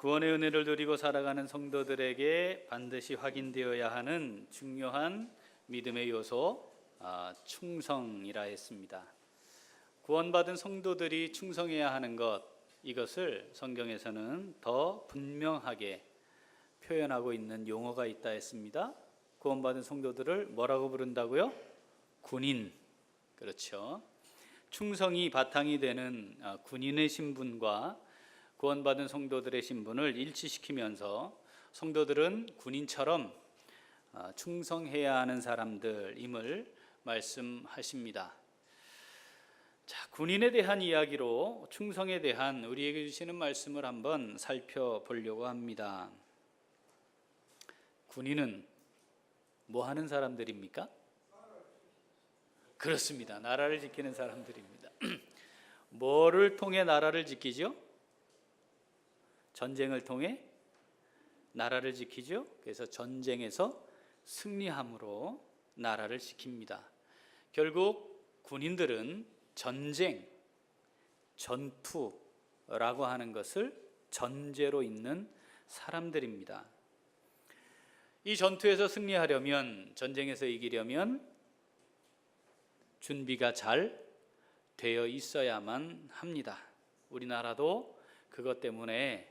구원의 은혜를 누리고 살아가는 성도들에게 반드시 확인되어야 하는 중요한 믿음의 요소, 충성이라 했습니다. 구원받은 성도들이 충성해야 하는 것, 이것을 성경에서는 더 분명하게 표현하고 있는 용어가 있다 했습니다. 구원받은 성도들을 뭐라고 부른다고요? 군인. 그렇죠. 충성이 바탕이 되는 군인의 신분과 구원받은 성도들의 신분을 일치시키면서 성도들은 군인처럼 충성해야 하는 사람들임을 말씀하십니다. 자, 군인에 대한 이야기로 충성에 대한 우리에게 주시는 말씀을 한번 살펴보려고 합니다. 군인은 뭐 하는 사람들입니까? 그렇습니다. 나라를 지키는 사람들입니다. 뭐를 통해 나라를 지키죠? 전쟁을 통해 나라를 지키죠. 그래서 전쟁에서 승리함으로 나라를 지킵니다. 결국 군인들은 전쟁, 전투라고 하는 것을 전제로 있는 사람들입니다. 이 전투에서 승리하려면, 전쟁에서 이기려면 준비가 잘 되어 있어야만 합니다. 우리나라도 그것 때문에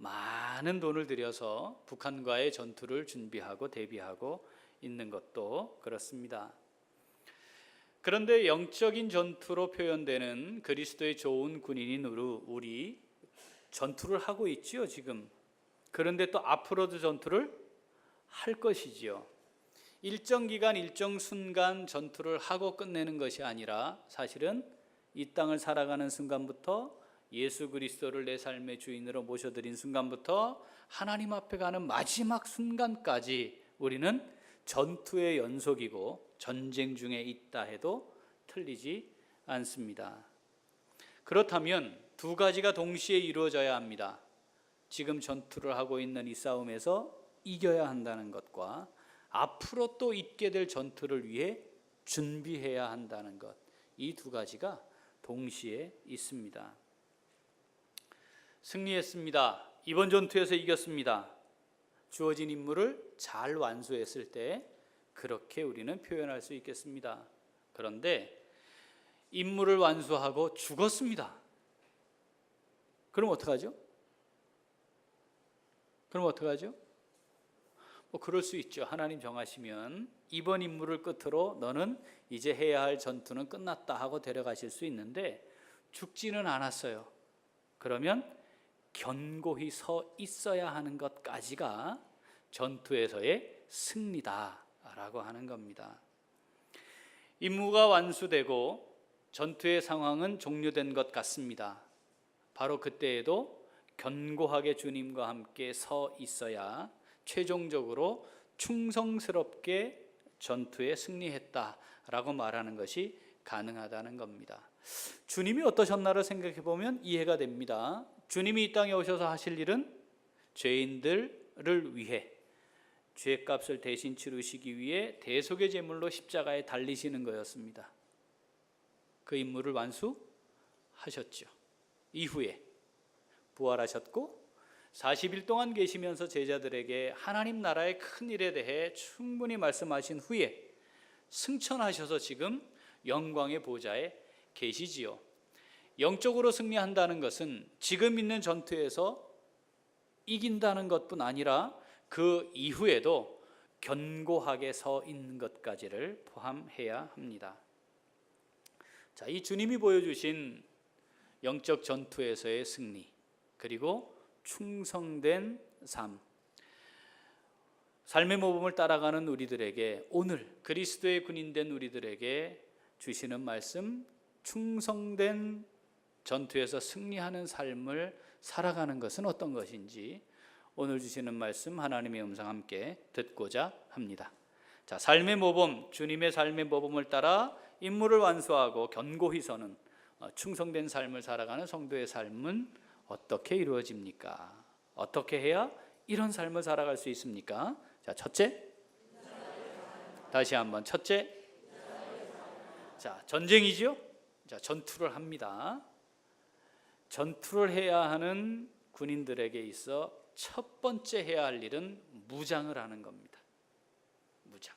많은 돈을 들여서 북한과의 전투를 준비하고 대비하고 있는 것도 그렇습니다. 그런데 영적인 전투로 표현되는 그리스도의 좋은 군인인 우리 전투를 하고 있지요, 지금. 그런데 또 앞으로도 전투를 할 것이지요. 일정 기간, 일정 순간 전투를 하고 끝내는 것이 아니라 사실은 이 땅을 살아가는 순간부터 예수 그리스도를 내 삶의 주인으로 모셔드린 순간부터 하나님 앞에 가는 마지막 순간까지 우리는 전투의 연속이고 전쟁 중에 있다 해도 틀리지 않습니다. 그렇다면 두 가지가 동시에 이루어져야 합니다. 지금 전투를 하고 있는 이 싸움에서 이겨야 한다는 것과 앞으로 또 있게 될 전투를 위해 준비해야 한다는 것, 이 두 가지가 동시에 있습니다. 승리했습니다. 이번 전투에서 이겼습니다. 주어진 임무를 잘 완수했을 때 그렇게 우리는 표현할 수 있겠습니다. 그런데 임무를 완수하고 죽었습니다. 그럼 어떡하죠? 그럴 수 있죠. 하나님 정하시면 이번 임무를 끝으로 너는 이제 해야 할 전투는 끝났다 하고 데려가실 수 있는데 죽지는 않았어요. 그러면 견고히 서 있어야 하는 것까지가 전투에서의 승리다라고 하는 겁니다. 임무가 완수되고 전투의 상황은 종료된 것 같습니다. 바로 그때에도 견고하게 주님과 함께 서 있어야 최종적으로 충성스럽게 전투에 승리했다라고 말하는 것이 가능하다는 겁니다. 주님이 어떠셨나를 생각해 보면 이해가 됩니다. 주님이 이 땅에 오셔서 하실 일은 죄인들을 위해 죄값을 대신 치르시기 위해 대속의 제물로 십자가에 달리시는 거였습니다. 그 임무를 완수하셨죠. 이후에 부활하셨고 40일 동안 계시면서 제자들에게 하나님 나라의 큰 일에 대해 충분히 말씀하신 후에 승천하셔서 지금 영광의 보좌에 계시지요. 영적으로 승리한다는 것은 지금 있는 전투에서 이긴다는 것뿐 아니라 그 이후에도 견고하게 서 있는 것까지를 포함해야 합니다. 자, 이 주님이 보여주신 영적 전투에서의 승리, 그리고 충성된 삶, 삶의 모범을 따라가는 우리들에게, 오늘 그리스도의 군인된 우리들에게 주시는 말씀, 충성된 전투에서 승리하는 삶을 살아가는 것은 어떤 것인지 오늘 주시는 말씀 하나님의 음성 함께 듣고자 합니다. 자, 삶의 모범, 주님의 삶의 모범을 따라 임무를 완수하고 견고히 서는 충성된 삶을 살아가는 성도의 삶은 어떻게 이루어집니까? 어떻게 해야 이런 삶을 살아갈 수 있습니까? 자, 첫째, 다시 한번 첫째, 자, 전쟁이지요? 자, 전투를 합니다. 전투를 해야 하는 군인들에게 있어 첫 번째 해야 할 일은 무장을 하는 겁니다. 무장.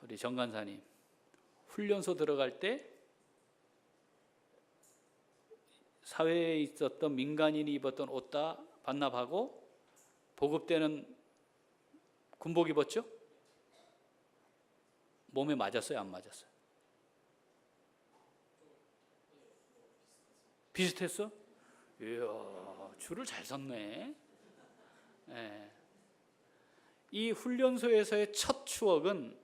우리 정 간사님, 훈련소 들어갈 때 사회에 있었던 민간인이 입었던 옷 다 반납하고 보급 때는 군복 입었죠? 몸에 맞았어요? 안 맞았어요? 비슷했어? 이야, 줄을 잘 섰네. 예. 이 훈련소에서의 첫 추억은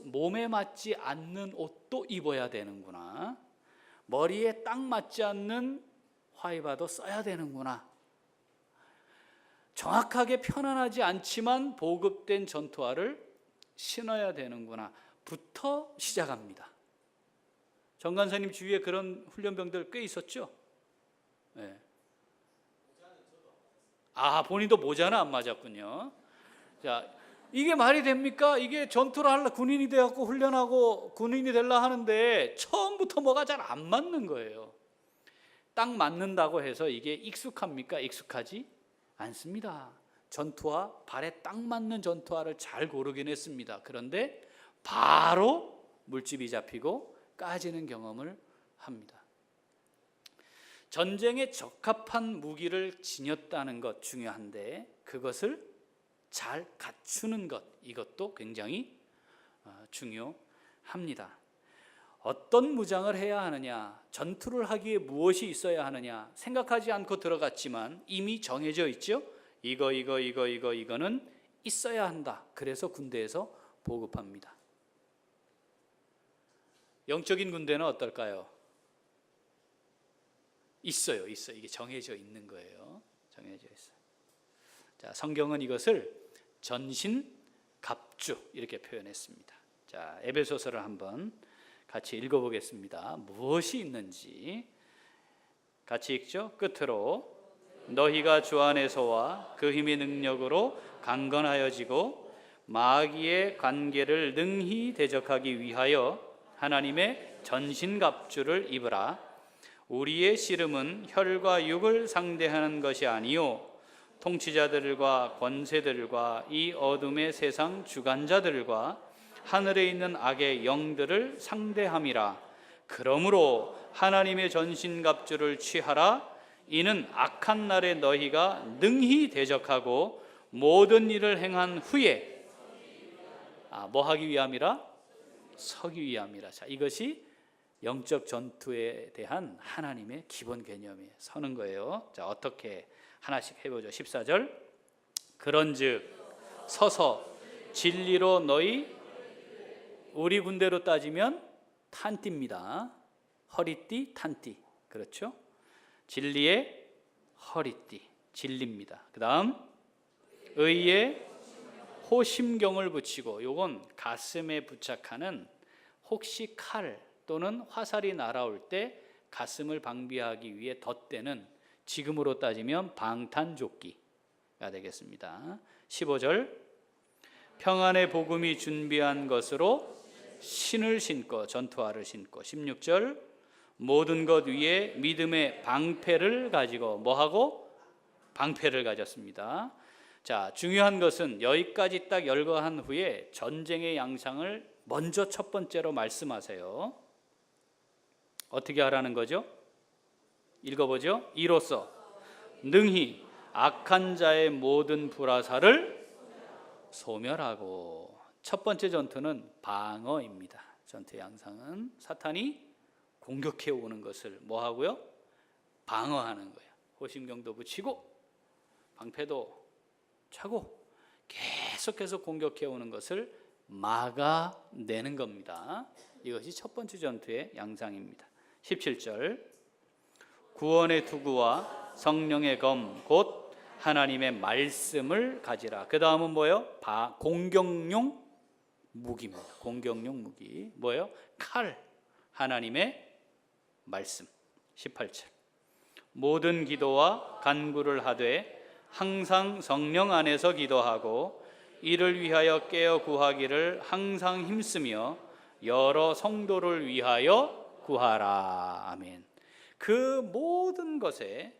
몸에 맞지 않는 옷도 입어야 되는구나, 머리에 딱 맞지 않는 화이바도 써야 되는구나, 정확하게 편안하지 않지만 보급된 전투화를 신어야 되는구나 부터 시작합니다. 정간사님 주위에 그런 훈련병들 꽤 있었죠? 네. 본인도 모자는 안 맞았군요. 자, 이게 말이 됩니까? 이게 전투를 하려 군인이 되었고 훈련하고 군인이 되려 하는데 처음부터 뭐가 잘 안 맞는 거예요. 딱 맞는다고 해서 이게 익숙합니까? 익숙하지 않습니다. 전투화, 발에 딱 맞는 전투화를 잘 고르긴 했습니다. 그런데 바로 물집이 잡히고 까지는 경험을 합니다. 전쟁에 적합한 무기를 지녔다는 것 중요한데 그것을 잘 갖추는 것, 이것도 굉장히 중요합니다. 어떤 무장을 해야 하느냐, 전투를 하기에 무엇이 있어야 하느냐 생각하지 않고 들어갔지만 이미 정해져 있죠. 이거는 있어야 한다. 그래서 군대에서 보급합니다. 영적인 군대는 어떨까요? 있어요. 이게 정해져 있는 거예요. 정해져 있어요. 자, 성경은 이것을 전신갑주 이렇게 표현했습니다. 자, 에베소서를 한번 같이 읽어보겠습니다. 무엇이 있는지 같이 읽죠. 끝으로 너희가 주 안에서와 그 힘의 능력으로 강건하여지고 마귀의 관계를 능히 대적하기 위하여 하나님의 전신갑주를 입으라. 우리의 씨름은 혈과 육을 상대하는 것이 아니요 통치자들과 권세들과 이 어둠의 세상 주관자들과 하늘에 있는 악의 영들을 상대함이라. 그러므로 하나님의 전신갑주를 취하라. 이는 악한 날에 너희가 능히 대적하고 모든 일을 행한 후에 뭐 하기 위함이라? 서기 위함이라. 자, 이것이 영적 전투에 대한 하나님의 기본 개념에 서는 거예요. 자, 어떻게 하나씩 해보죠. 14절 그런즉 서서 진리로 너희, 우리 군대로 따지면 탄띠입니다. 허리띠, 탄띠. 그렇죠? 진리의 허리띠, 진리입니다. 그 다음 의의 호심경을 붙이고, 요건 가슴에 부착하는 혹시 칼 또는 화살이 날아올 때 가슴을 방비하기 위해 덧대는, 지금으로 따지면 방탄조끼가 되겠습니다. 15절 평안의 복음이 준비한 것으로 신을 신고, 전투화를 신고. 16절 모든 것 위에 믿음의 방패를 가지고 뭐하고? 방패를 가졌습니다. 자, 중요한 것은 여기까지 딱 열거한 후에 전쟁의 양상을 먼저 첫 번째로 말씀하세요. 어떻게 하라는 거죠? 읽어보죠. 이로써 능히 악한 자의 모든 불화살을 소멸하고. 첫 번째 전투는 방어입니다. 전투의 양상은 사탄이 공격해 오는 것을 뭐 하고요? 방어하는 거예요. 호심경도 붙이고 방패도 차고 계속해서 공격해 오는 것을 막아내는 겁니다. 이것이 첫 번째 전투의 양상입니다. 17절 구원의 투구와 성령의 검 곧 하나님의 말씀을 가지라. 그 다음은 뭐예요? 공격용 무기입니다. 공격용 무기 뭐예요? 칼, 하나님의 말씀. 18절 모든 기도와 간구를 하되 항상 성령 안에서 기도하고 이를 위하여 깨어 구하기를 항상 힘쓰며 여러 성도를 위하여 구하라. 아멘. 그 모든 것에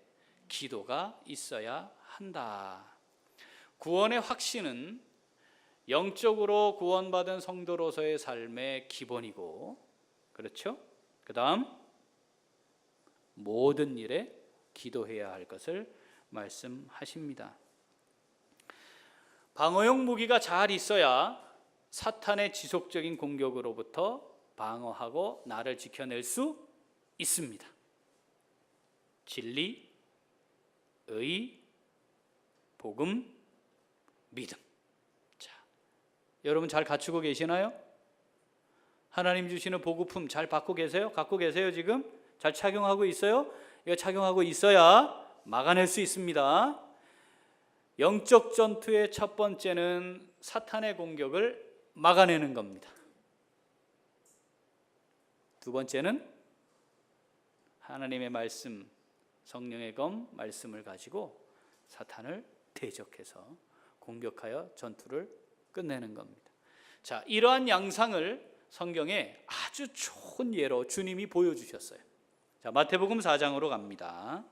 기도가 있어야 한다. 구원의 확신은 영적으로 구원받은 성도로서의 삶의 기본이고, 그렇죠? 그 다음 모든 일에 기도해야 할 것을 말씀하십니다. 방어용 무기가 잘 있어야 사탄의 지속적인 공격으로부터 방어하고 나를 지켜낼 수 있습니다. 진리, 의, 복음, 믿음. 자, 여러분 잘 갖추고 계시나요? 하나님 주시는 보급품 잘 받고 계세요? 갖고 계세요 지금? 잘 착용하고 있어요? 이거 착용하고 있어야 막아낼 수 있습니다. 영적 전투의 첫 번째는 사탄의 공격을 막아내는 겁니다. 두 번째는 하나님의 말씀, 성령의 검, 말씀을 가지고 사탄을 대적해서 공격하여 전투를 끝내는 겁니다. 자, 이러한 양상을 성경에 아주 좋은 예로 주님이 보여주셨어요. 자, 마태복음 4장으로 갑니다.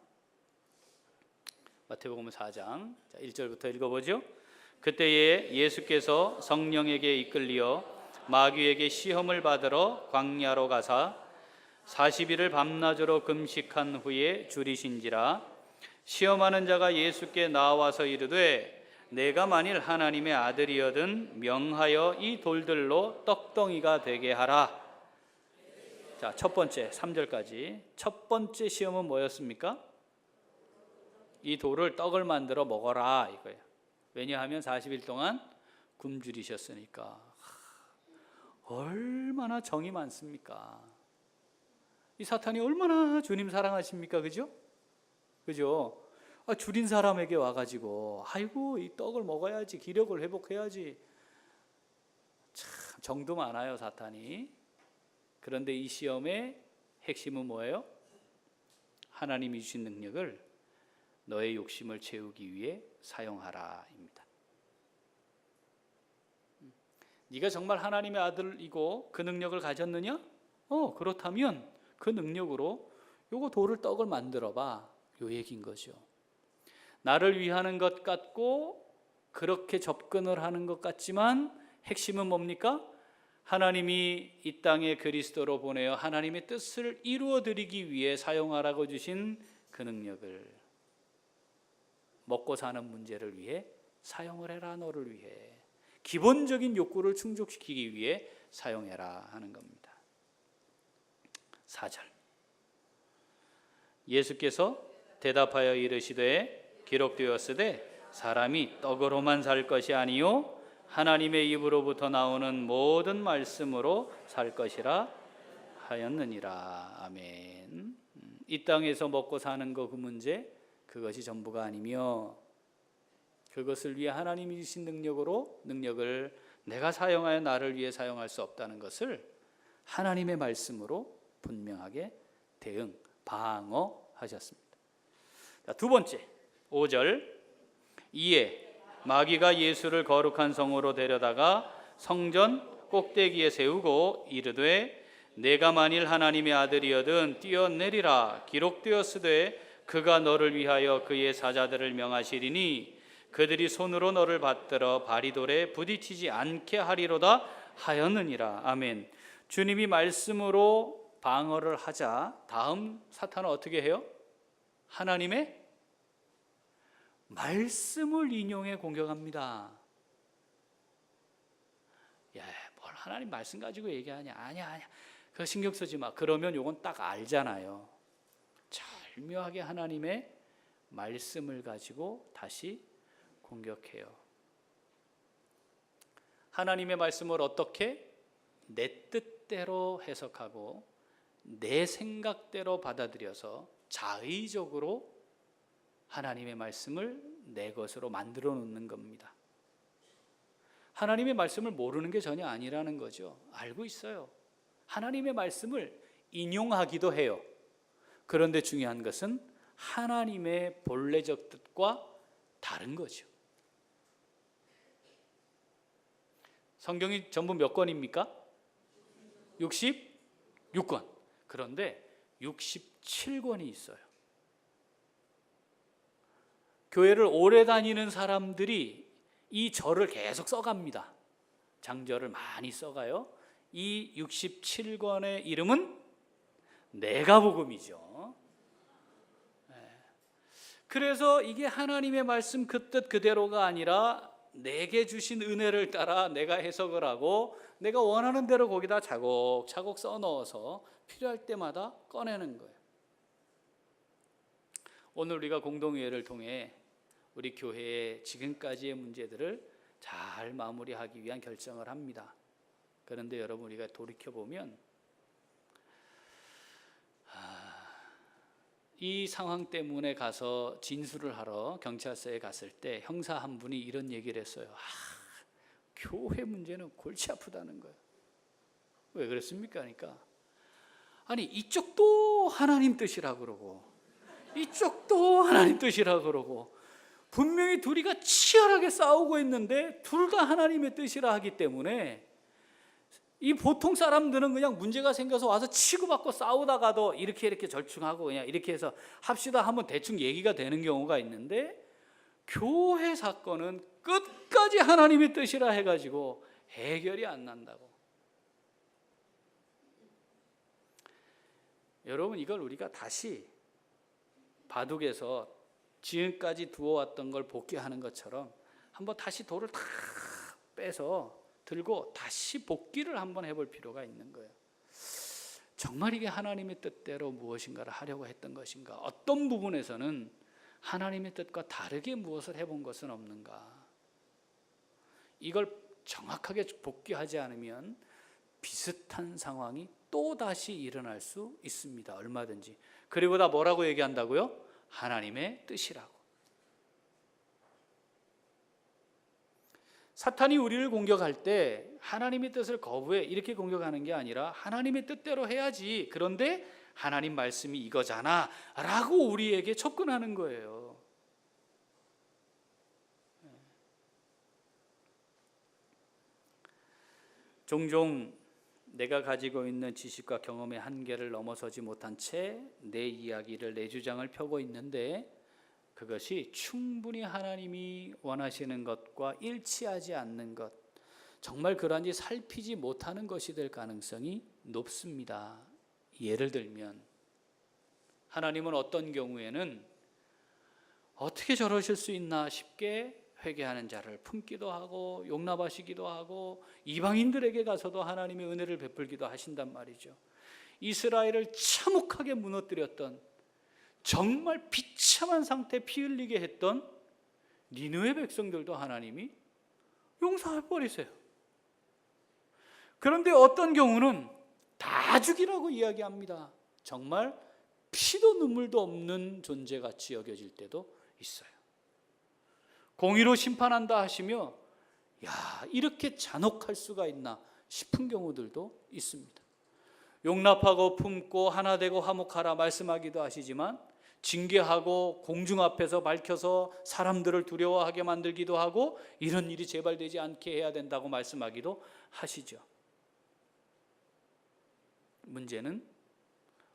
마태복음 4장 1절부터 읽어보죠. 그때에 예수께서 성령에게 이끌리어 마귀에게 시험을 받으러 광야로 가사 40일을 밤낮으로 금식한 후에 줄이신지라. 시험하는 자가 예수께 나와서 이르되 내가 만일 하나님의 아들이거든 명하여 이 돌들로 떡덩이가 되게 하라. 자, 첫 번째 3절까지 첫 번째 시험은 뭐였습니까? 이 돌을 떡을 만들어 먹어라 이거예요. 왜냐하면 40일 동안 굶주리셨으니까. 얼마나 정이 많습니까? 이 사탄이 얼마나 주님 사랑하십니까? 그죠? 그죠? 줄인 사람에게 와가지고 아이고 이 떡을 먹어야지, 기력을 회복해야지. 참 정도 많아요 사탄이. 그런데 이 시험의 핵심은 뭐예요? 하나님이 주신 능력을 너의 욕심을 채우기 위해 사용하라입니다. 네가 정말 하나님의 아들이고 그 능력을 가졌느냐? 그렇다면 그 능력으로 요거 돌을 떡을 만들어 봐. 요 얘기인 거죠. 나를 위하는 것 같고 그렇게 접근을 하는 것 같지만 핵심은 뭡니까? 하나님이 이 땅에 그리스도로 보내어 하나님의 뜻을 이루어 드리기 위해 사용하라고 주신 그 능력을 먹고 사는 문제를 위해 사용을 해라. 너를 위해 기본적인 욕구를 충족시키기 위해 사용해라 하는 겁니다. 4절 예수께서 대답하여 이르시되 기록되었으되 사람이 떡으로만 살 것이 아니요 하나님의 입으로부터 나오는 모든 말씀으로 살 것이라 하였느니라. 아멘. 이 땅에서 먹고 사는 거 그 문제 그것이 전부가 아니며 그것을 위해 하나님이 주신 능력을 내가 사용하여 나를 위해 사용할 수 없다는 것을 하나님의 말씀으로 분명하게 방어하셨습니다. 자, 두 번째 5절 이에 마귀가 예수를 거룩한 성으로 데려다가 성전 꼭대기에 세우고 이르되 내가 만일 하나님의 아들이거든 뛰어내리라. 기록되었으되 그가 너를 위하여 그의 사자들을 명하시리니 그들이 손으로 너를 받들어 바리돌에 부딪히지 않게 하리로다 하였느니라. 아멘. 주님이 말씀으로 방어를 하자 다음 사탄은 어떻게 해요? 하나님의 말씀을 인용해 공격합니다. 야, 뭘 하나님 말씀 가지고 얘기하냐? 아니야. 그거 신경 쓰지 마. 그러면 요건 딱 알잖아요. 절묘하게 하나님의 말씀을 가지고 다시 공격해요. 하나님의 말씀을 어떻게? 내 뜻대로 해석하고 내 생각대로 받아들여서 자의적으로 하나님의 말씀을 내 것으로 만들어 놓는 겁니다. 하나님의 말씀을 모르는 게 전혀 아니라는 거죠. 알고 있어요. 하나님의 말씀을 인용하기도 해요. 그런데 중요한 것은 하나님의 본래적 뜻과 다른 거죠. 성경이 전부 몇 권입니까? 66권. 그런데 67 67권이 있어요. 교회를 오래 다니는 사람들이 이 절을 계속 써갑니다. 장절을 많이 써가요. 이 67권의 이름은 내가복음이죠. 그래서 이게 하나님의 말씀 그 뜻 그대로가 아니라 내게 주신 은혜를 따라 내가 해석을 하고 내가 원하는 대로 거기다 차곡차곡 써넣어서 필요할 때마다 꺼내는 거예요. 오늘 우리가 공동회의를 통해 우리 교회의 지금까지의 문제들을 잘 마무리하기 위한 결정을 합니다. 그런데 여러분, 우리가 돌이켜보면 이 상황 때문에 가서 진술을 하러 경찰서에 갔을 때 형사 한 분이 이런 얘기를 했어요. 교회 문제는 골치 아프다는 거예요. 왜 그랬습니까? 그러니까 아니, 이쪽도 하나님 뜻이라 그러고 이쪽도 하나님 뜻이라 그러고 분명히 둘이가 치열하게 싸우고 있는데 둘 다 하나님의 뜻이라 하기 때문에 이 보통 사람들은 그냥 문제가 생겨서 와서 치고받고 싸우다가도 이렇게 절충하고 그냥 이렇게 해서 합시다 하면 대충 얘기가 되는 경우가 있는데, 교회 사건은 끝까지 하나님의 뜻이라 해가지고 해결이 안 난다고. 여러분, 이걸 우리가 다시 바둑에서 지금까지 두어왔던 걸 복귀하는 것처럼 한번 다시 돌을 다 빼서 들고 다시 복귀를 한번 해볼 필요가 있는 거예요. 정말 이게 하나님의 뜻대로 무엇인가를 하려고 했던 것인가? 어떤 부분에서는 하나님의 뜻과 다르게 무엇을 해본 것은 없는가? 이걸 정확하게 복귀하지 않으면 비슷한 상황이 또다시 일어날 수 있습니다. 얼마든지. 그리고 다 뭐라고 얘기한다고요? 하나님의 뜻이라고. 사탄이 우리를 공격할 때 하나님의 뜻을 거부해 이렇게 공격하는 게 아니라 하나님의 뜻대로 해야지, 그런데 하나님 말씀이 이거잖아 라고 우리에게 접근하는 거예요. 종종 내가 가지고 있는 지식과 경험의 한계를 넘어서지 못한 채 내 이야기를, 내 주장을 펴고 있는데 그것이 충분히 하나님이 원하시는 것과 일치하지 않는 것, 정말 그러한지 살피지 못하는 것이 될 가능성이 높습니다. 예를 들면 하나님은 어떤 경우에는 어떻게 저러실 수 있나 싶게 회개하는 자를 품기도 하고 용납하시기도 하고 이방인들에게 가서도 하나님의 은혜를 베풀기도 하신단 말이죠. 이스라엘을 참혹하게 무너뜨렸던, 정말 비참한 상태 피 흘리게 했던 니느웨 백성들도 하나님이 용서해버리세요. 그런데 어떤 경우는 다 죽이라고 이야기합니다. 정말 피도 눈물도 없는 존재같이 여겨질 때도 있어요. 공의로 심판한다 하시며 이렇게 잔혹할 수가 있나 싶은 경우들도 있습니다. 용납하고 품고 하나 되고 화목하라 말씀하기도 하시지만 징계하고 공중 앞에서 밝혀서 사람들을 두려워하게 만들기도 하고 이런 일이 재발되지 않게 해야 된다고 말씀하기도 하시죠. 문제는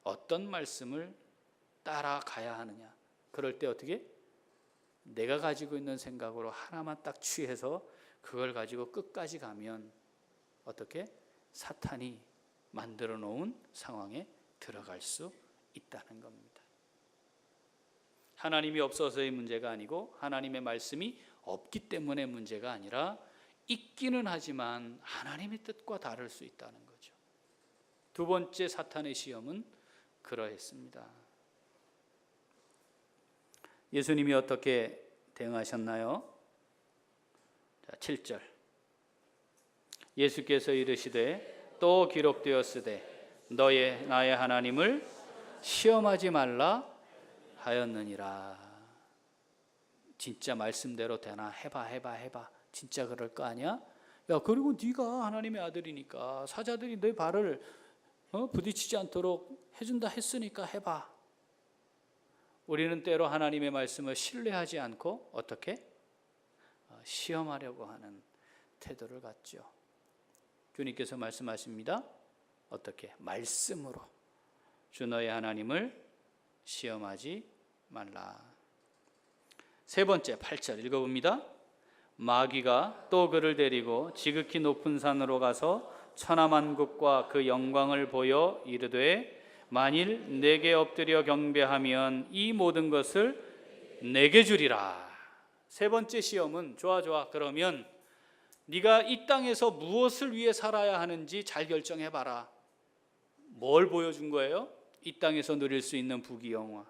어떤 말씀을 따라가야 하느냐. 그럴 때 어떻게? 내가 가지고 있는 생각으로 하나만 딱 취해서 그걸 가지고 끝까지 가면 어떻게? 사탄이 만들어 놓은 상황에 들어갈 수 있다는 겁니다. 하나님이 없어서의 문제가 아니고 하나님의 말씀이 없기 때문에 문제가 아니라 있기는 하지만 하나님의 뜻과 다를 수 있다는 거죠. 두 번째 사탄의 시험은 그러했습니다. 예수님이 어떻게 대응하셨나요? 7절. 예수께서 이르시되 또 기록되었으되 나의 하나님을 시험하지 말라 하였느니라. 진짜 말씀대로 되나? 해봐. 진짜 그럴 거 아니야? 그리고 네가 하나님의 아들이니까 사자들이 내 발을 부딪히지 않도록 해준다 했으니까 해봐. 우리는 때로 하나님의 말씀을 신뢰하지 않고 어떻게? 시험하려고 하는 태도를 갖죠. 주님께서 말씀하십니다. 어떻게? 말씀으로 주 너의 하나님을 시험하지 말라. 세 번째 8절 읽어봅니다. 마귀가 또 그를 데리고 지극히 높은 산으로 가서 천하만국과 그 영광을 보여 이르되 만일 내게 엎드려 경배하면 이 모든 것을 내게 주리라. 세 번째 시험은 좋아 그러면 네가 이 땅에서 무엇을 위해 살아야 하는지 잘 결정해봐라. 뭘 보여준 거예요? 이 땅에서 누릴 수 있는 부귀영화,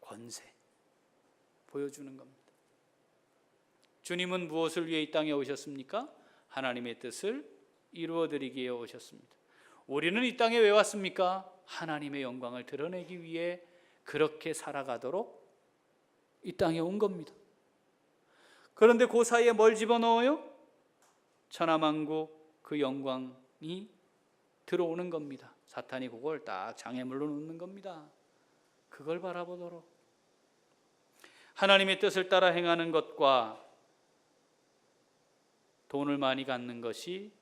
권세 보여주는 겁니다. 주님은 무엇을 위해 이 땅에 오셨습니까? 하나님의 뜻을 이루어드리기 위해 오셨습니다. 우리는 이 땅에 왜 왔습니까? 하나님의 영광을 드러내기 위해 그렇게 살아가도록 이 땅에 온 겁니다. 그런데 그 사이에 뭘 집어넣어요? 천하만국 그 영광이 들어오는 겁니다. 사탄이 그걸 딱 장애물로 놓는 겁니다. 그걸 바라보도록. 하나님의 뜻을 따라 행하는 것과 돈을 많이 갖는 것이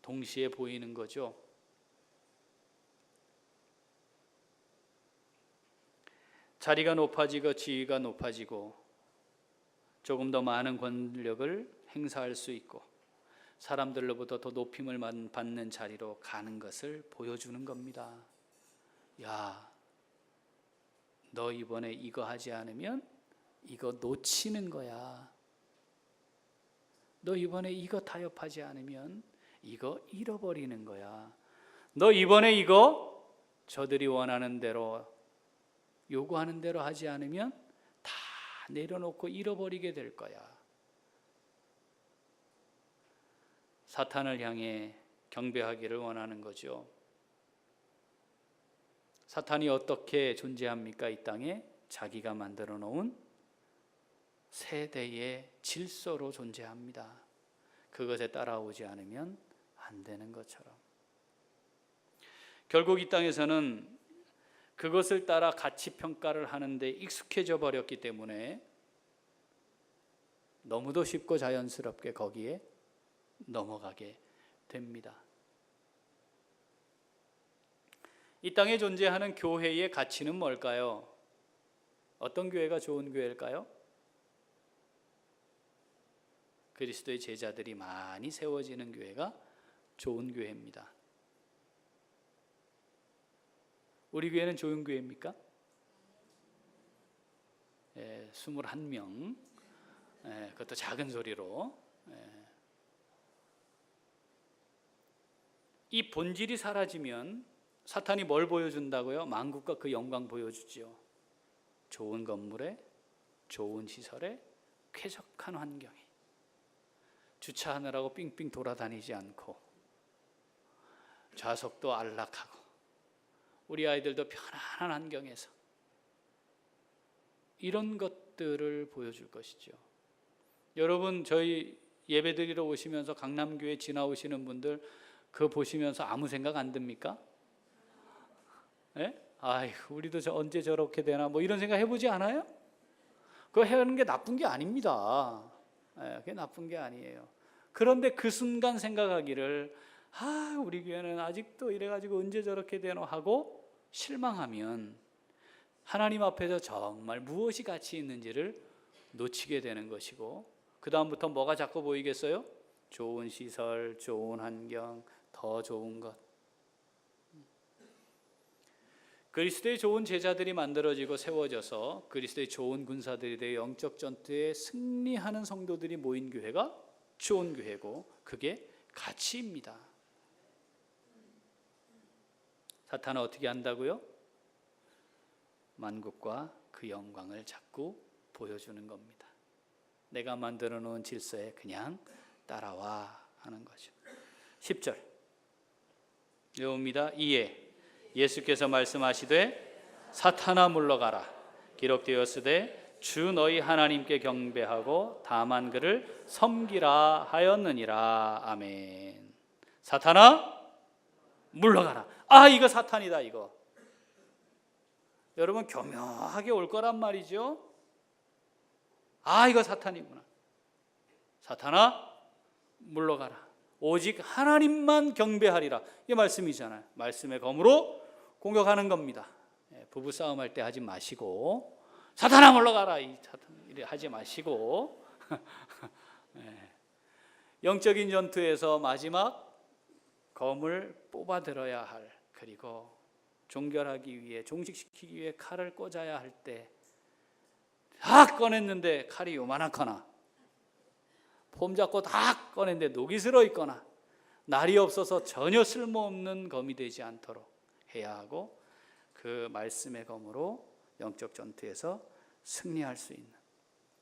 동시에 보이는 거죠. 자리가 높아지고 지위가 높아지고 조금 더 많은 권력을 행사할 수 있고 사람들로부터 더 높임을 받는 자리로 가는 것을 보여주는 겁니다. 야, 너 이번에 이거 하지 않으면 이거 놓치는 거야. 너 이번에 이거 타협하지 않으면 이거 잃어버리는 거야. 너 이번에 이거 저들이 원하는 대로 요구하는 대로 하지 않으면 다 내려놓고 잃어버리게 될 거야. 사탄을 향해 경배하기를 원하는 거죠. 사탄이 어떻게 존재합니까? 이 땅에 자기가 만들어 놓은 세대의 질서로 존재합니다. 그것에 따라오지 않으면 안 되는 것처럼. 결국 이 땅에서는 그것을 따라 가치 평가를 하는데 익숙해져 버렸기 때문에 너무도 쉽고 자연스럽게 거기에 넘어가게 됩니다. 이 땅에 존재하는 교회의 가치는 뭘까요? 어떤 교회가 좋은 교회일까요? 그리스도의 제자들이 많이 세워지는 교회가 좋은 교회입니다. 우리 교회는 좋은 교회입니까? 21명, 그것도 작은 소리로. 이 본질이 사라지면 사탄이 뭘 보여준다고요? 만국과 그 영광 보여주죠. 좋은 건물에, 좋은 시설에, 쾌적한 환경에 주차하느라고 삥삥 돌아다니지 않고 좌석도 안락하고 우리 아이들도 편안한 환경에서 이런 것들을 보여줄 것이죠. 여러분, 저희 예배드리러 오시면서 강남교회 지나오시는 분들 그거 보시면서 아무 생각 안 듭니까? 예? 아이고, 우리도 언제 저렇게 되나 뭐 이런 생각 해보지 않아요? 그거 하는 게 나쁜 게 아닙니다. 그게 나쁜 게 아니에요. 그런데 그 순간 생각하기를 우리 교회는 아직도 이래가지고 언제 저렇게 되나 하고 실망하면 하나님 앞에서 정말 무엇이 가치 있는지를 놓치게 되는 것이고, 그 다음부터 뭐가 자꾸 보이겠어요? 좋은 시설, 좋은 환경, 더 좋은 것. 그리스도의 좋은 제자들이 만들어지고 세워져서 그리스도의 좋은 군사들이 되어 영적 전투에 승리하는 성도들이 모인 교회가 좋은 교회고, 그게 가치입니다. 사탄은 어떻게 한다고요? 만국과 그 영광을 자꾸 보여주는 겁니다. 내가 만들어 놓은 질서에 그냥 따라와 하는 거죠. 10절 외웁니다. 이에 예수께서 말씀하시되 사탄아 물러가라. 기록되었으되 주 너희 하나님께 경배하고 다만 그를 섬기라 하였느니라. 아멘. 사탄아 물러가라. 이거 사탄이다 이거. 여러분 교묘하게 올 거란 말이죠. 이거 사탄이구나. 사탄아 물러가라. 오직 하나님만 경배하리라. 이게 말씀이잖아요. 말씀의 검으로 공격하는 겁니다. 부부 싸움할 때 하지 마시고 사탄아 물러가라 이 사탄 이래 하지 마시고 영적인 전투에서 마지막 검을 뽑아들어야 할, 그리고 종결하기 위해, 종식시키기 위해 칼을 꽂아야 할 때 다 꺼냈는데 칼이 요만하거나 폼 잡고 다 꺼냈는데 녹이 슬어 있거나 날이 없어서 전혀 쓸모없는 검이 되지 않도록 해야 하고, 그 말씀의 검으로 영적 전투에서 승리할 수 있는,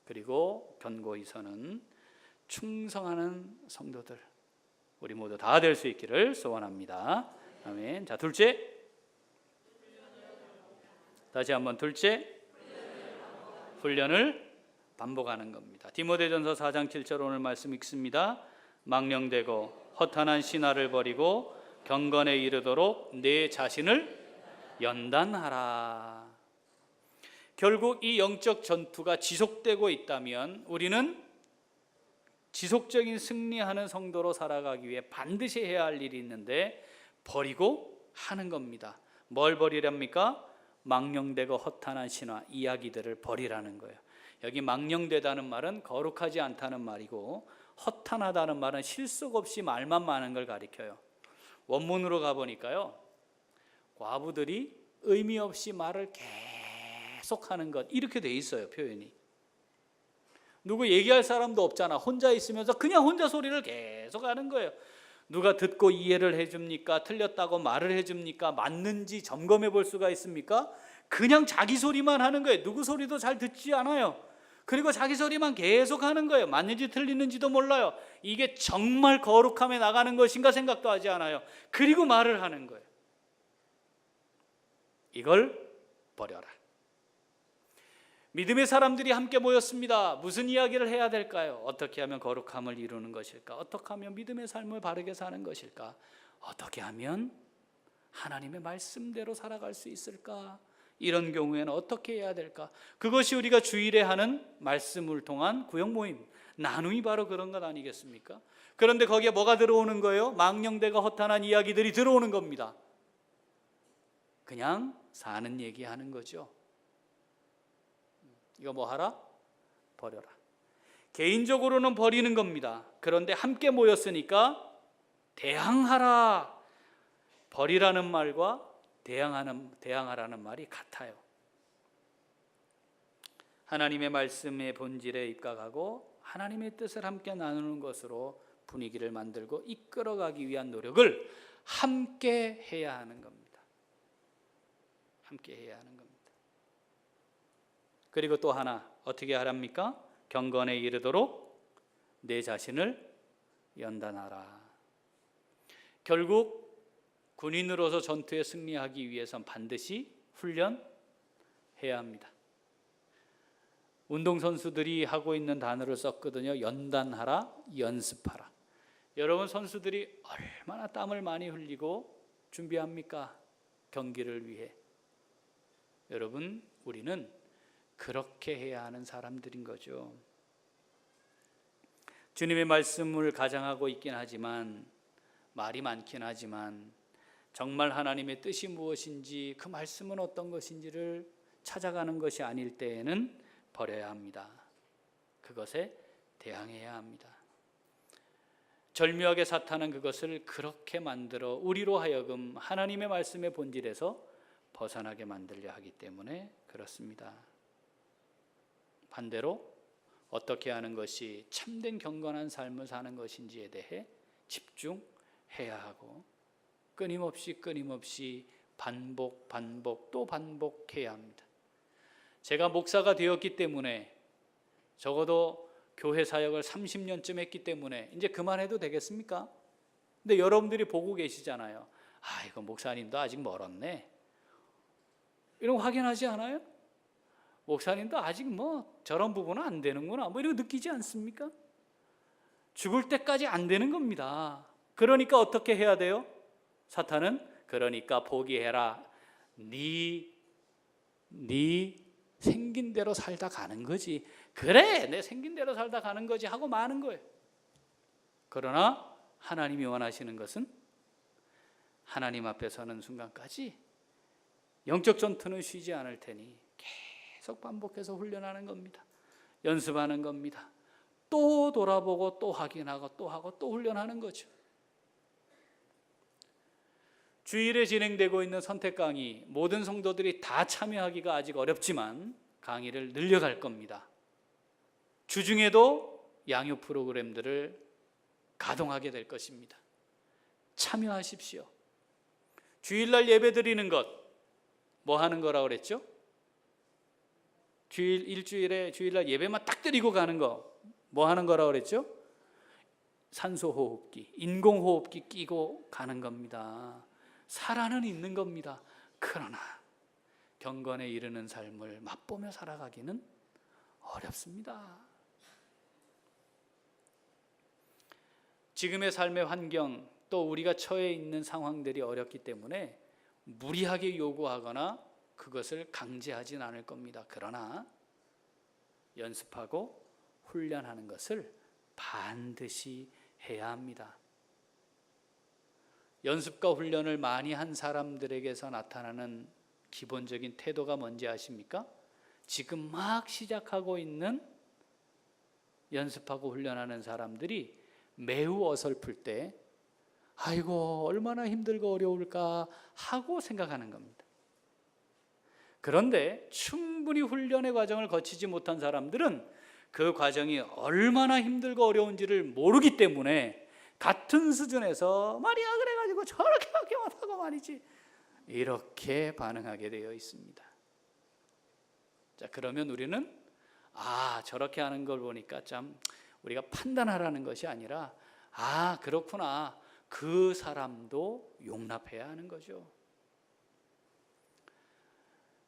그리고 견고히서는 충성하는 성도들 우리 모두 다 될 수 있기를 소원합니다. 아멘. 자, 둘째, 다시 한번 둘째, 훈련을 반복하는 겁니다. 디모데전서 4장 7절 오늘 말씀 읽습니다. 망령되고 허탄한 신화를 버리고 경건에 이르도록 내 자신을 연단하라. 결국 이 영적 전투가 지속되고 있다면 우리는 지속적인 승리하는 성도로 살아가기 위해 반드시 해야 할 일이 있는데 버리고 하는 겁니다. 뭘 버리랍니까? 망령되고 허탄한 신화, 이야기들을 버리라는 거예요. 여기 망령되다는 말은 거룩하지 않다는 말이고, 허탄하다는 말은 실속 없이 말만 많은 걸 가리켜요. 원문으로 가보니까요, 과부들이 의미 없이 말을 계속하는 것, 이렇게 돼 있어요. 표현이. 누구 얘기할 사람도 없잖아. 혼자 있으면서 그냥 혼자 소리를 계속 하는 거예요. 누가 듣고 이해를 해줍니까? 틀렸다고 말을 해줍니까? 맞는지 점검해 볼 수가 있습니까? 그냥 자기 소리만 하는 거예요. 누구 소리도 잘 듣지 않아요. 그리고 자기 소리만 계속 하는 거예요. 맞는지 틀리는지도 몰라요. 이게 정말 거룩함에 나가는 것인가 생각도 하지 않아요. 그리고 말을 하는 거예요. 이걸 버려라. 믿음의 사람들이 함께 모였습니다. 무슨 이야기를 해야 될까요? 어떻게 하면 거룩함을 이루는 것일까? 어떻게 하면 믿음의 삶을 바르게 사는 것일까? 어떻게 하면 하나님의 말씀대로 살아갈 수 있을까? 이런 경우에는 어떻게 해야 될까? 그것이 우리가 주일에 하는 말씀을 통한 구역 모임, 나눔이 바로 그런 것 아니겠습니까? 그런데 거기에 뭐가 들어오는 거예요? 망령되고 허탄한 이야기들이 들어오는 겁니다. 그냥 사는 얘기하는 거죠. 이거 뭐 하라? 버려라. 개인적으로는 버리는 겁니다. 그런데 함께 모였으니까 대항하라. 버리라는 말과 대항하라는 말이 같아요. 하나님의 말씀의 본질에 입각하고 하나님의 뜻을 함께 나누는 것으로 분위기를 만들고 이끌어가기 위한 노력을 함께 해야 하는 겁니다. 함께 해야 하는 겁니다. 그리고 또 하나 어떻게 하랍니까? 경건에 이르도록 내 자신을 연단하라. 결국 군인으로서 전투에 승리하기 위해선 반드시 훈련해야 합니다. 운동선수들이 하고 있는 단어를 썼거든요. 연단하라, 연습하라. 여러분, 선수들이 얼마나 땀을 많이 흘리고 준비합니까? 경기를 위해. 여러분, 우리는 그렇게 해야 하는 사람들인 거죠. 주님의 말씀을 가장하고 있긴 하지만, 말이 많긴 하지만 정말 하나님의 뜻이 무엇인지, 그 말씀은 어떤 것인지를 찾아가는 것이 아닐 때에는 버려야 합니다. 그것에 대항해야 합니다. 절묘하게 사탄은 그것을 그렇게 만들어 우리로 하여금 하나님의 말씀의 본질에서 벗어나게 만들려 하기 때문에 그렇습니다. 반대로 어떻게 하는 것이 참된 경건한 삶을 사는 것인지에 대해 집중해야 하고 끊임없이 반복 또 반복해야 합니다. 제가 목사가 되었기 때문에, 적어도 교회 사역을 30년쯤 했기 때문에 이제 그만해도 되겠습니까? 근데 여러분들이 보고 계시잖아요. 이거 목사님도 아직 멀었네, 이런 거 확인하지 않아요? 목사님도 아직 저런 부분은 안 되는구나, 이런 거 느끼지 않습니까? 죽을 때까지 안 되는 겁니다. 그러니까 어떻게 해야 돼요? 사탄은 그러니까 포기해라. 네 생긴 대로 살다 가는 거지. 그래, 내 생긴 대로 살다 가는 거지 하고 마는 거예요. 그러나 하나님이 원하시는 것은 하나님 앞에 서는 순간까지 영적 전투는 쉬지 않을 테니 계속 반복해서 훈련하는 겁니다. 연습하는 겁니다. 또 돌아보고 또 확인하고 또 하고 또 훈련하는 거죠. 주일에 진행되고 있는 선택 강의, 모든 성도들이 다 참여하기가 아직 어렵지만 강의를 늘려갈 겁니다. 주중에도 양육 프로그램들을 가동하게 될 것입니다. 참여하십시오. 주일날 예배 드리는 것, 뭐 하는 거라고 그랬죠? 일주일에 주일날 예배만 딱 드리고 가는 거, 뭐 하는 거라고 그랬죠? 산소호흡기, 인공호흡기 끼고 가는 겁니다. 살아는 있는 겁니다. 그러나 경건에 이르는 삶을 맛보며 살아가기는 어렵습니다. 지금의 삶의 환경, 또 우리가 처해 있는 상황들이 어렵기 때문에 무리하게 요구하거나 그것을 강제하진 않을 겁니다. 그러나 연습하고 훈련하는 것을 반드시 해야 합니다. 연습과 훈련을 많이 한 사람들에게서 나타나는 기본적인 태도가 뭔지 아십니까? 지금 막 시작하고 있는 연습하고 훈련하는 사람들이 매우 어설플 때 아이고 얼마나 힘들고 어려울까 하고 생각하는 겁니다. 그런데 충분히 훈련의 과정을 거치지 못한 사람들은 그 과정이 얼마나 힘들고 어려운지를 모르기 때문에 같은 수준에서 말이야 그래가지고 저렇게밖에 못하고 말이지 이렇게 반응하게 되어 있습니다. 자, 그러면 우리는 저렇게 하는 걸 보니까 참 우리가 판단하라는 것이 아니라 그렇구나, 그 사람도 용납해야 하는 거죠.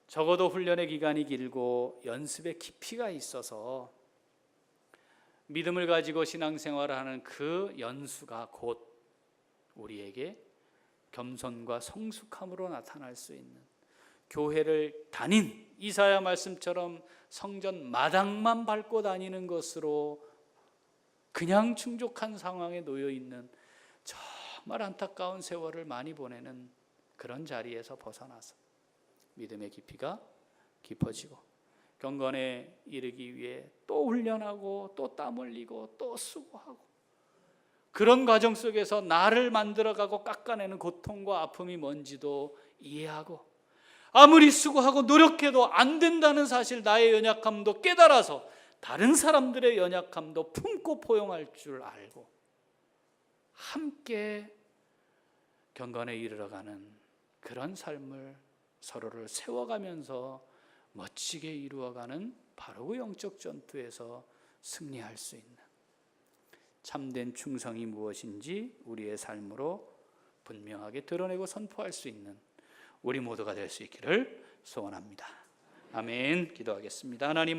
적어도 훈련의 기간이 길고 연습의 깊이가 있어서 믿음을 가지고 신앙생활을 하는 그 연수가 곧 우리에게 겸손과 성숙함으로 나타날 수 있는, 교회를 다닌 이사야 말씀처럼 성전 마당만 밟고 다니는 것으로 그냥 충족한 상황에 놓여 있는 정말 안타까운 세월을 많이 보내는 그런 자리에서 벗어나서 믿음의 깊이가 깊어지고 경건에 이르기 위해 또 훈련하고 또 땀 흘리고 또 수고하고, 그런 과정 속에서 나를 만들어가고 깎아내는 고통과 아픔이 뭔지도 이해하고, 아무리 수고하고 노력해도 안 된다는 사실, 나의 연약함도 깨달아서 다른 사람들의 연약함도 품고 포용할 줄 알고 함께 경건에 이르러가는 그런 삶을 서로를 세워가면서 멋지게 이루어가는 바로 그 영적 전투에서 승리할 수 있는 참된 충성이 무엇인지 우리의 삶으로 분명하게 드러내고 선포할 수 있는 우리 모두가 될 수 있기를 소원합니다. 아멘. 기도하겠습니다. 하나님